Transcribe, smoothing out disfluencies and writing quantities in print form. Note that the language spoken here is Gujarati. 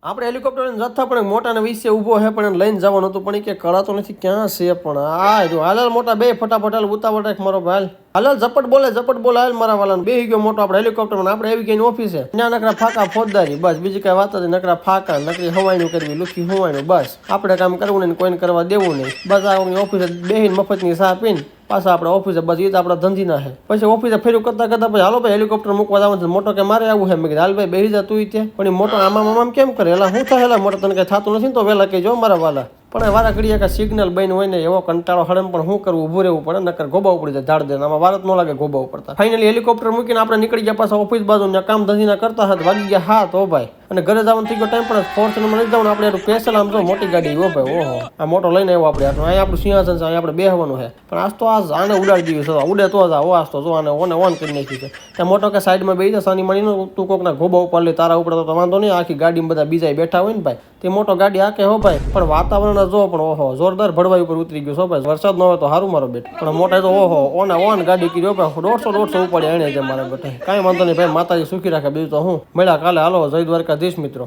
આપણે હેલિકોપ્ટર જથ્થા પણ મોટાના વિશે ઊભો છે પણ લઈને જવાનું હતું પણ કે કળાતો નથી ક્યાં છે પણ આ જો હાલ મોટા બે ફટાફટ હાલ ઉતાવળ રાખ મારો ભાઈ હાલ ઝપટ બોલે હાલ મારા વાલા બેહી ગયો મોટો આપણે હેલિકોપ્ટર માં આપણે આવી ગઈ ઓફિસે ત્યાં નકરા ફાકા ફોજદારી બસ બીજી કઈ વાત નથી નકરા ફાકા નકરી હવાઈનું કરવી લુખી હવાઈનું બસ આપણે કામ કરવું નહીં કોઈને કરવા દેવું નહીં બસ આ ઓફિસે બેહીને મફતની સા પીને પાછા આપણે ઓફિસે બસ એ તો આપણા ધંધી ના છે પછી ઓફિસે ફેર્યું કરતા પછી હાલો ભાઈ હેલિકોપ્ટર મૂકવા જવાનું મોટો કે મારે આવું છે મેં કીધું હાલ ભાઈ બેસી જા તું ત્યાં પણ મોટો આમાં કેમ કરે એટલે હું થાય હેલા મોટો તને કઈ થતું નથી ને તો વહેલા કહેજો મારા વાલા પણ વારા ઘડીએ કે સિગ્નલ બન હોય ને એવો કંટાળો હળમ પણ શું કરવું ઊભું રહેવું પડે નકર ગોબા ઉપડી જાય ઝાડ દે આમાં વાત ન લાગે ગોબા ઉપડતા ફાઇનલી હેલિકોપ્ટર મૂકીને આપણે નીકળી ગયા પાછા ઓફિસ બાજુ કામ ધંધીના કરતા હતા વાગી ગયા હા તો ભાઈ અને ઘરે જવાનું થઈ ગયો ટાઈમ પણ ફોર્ચ્યુનરમાં લઈ જવાનું આપણે સ્પેશિયલ આમ જો મોટી ગાડી હો ભાઈ ઓહો આ મોટો લઈને આવ્યો આપણે અહીંયા આપણું સિંહાસન છે અહીંયા આપણે બેહવાનું છે પણ આજ તો આને ઉડાડી દીધું છે ઉડે તો જ આજ તો જો આને ઓન કરી નાખ્યું છે ત્યાં મોટો કે સાઈડમાં બેસી જાય સાની મણીનું તું કોકના ગોબા ઉપર લે તારા ઉપર તો વાંધો નહીં આખી ગાડીમાં બધા બીજા બેઠા હોય ને ભાઈ તે મોટો ગાડી આકે હો ભાઈ પણ વાતાવરણ જો પણ ઓહો જોરદાર ભડવાઈ ઉપર ઉતરી ગયું છો ભાઈ વરસાદ ન હોય તો સારું મારો બેટ પણ મોટા તો ઓહો ઓન ગાડી કરી ભાઈ 150 ઉપાડ્યા એને છે મારા બેટા કાંઈ વાંધો નહીં ભાઈ માતાજી સુખી રાખે બીજું તો હું મળ્યા કાલે હાલો જય દ્વારકાધીશ મિત્રો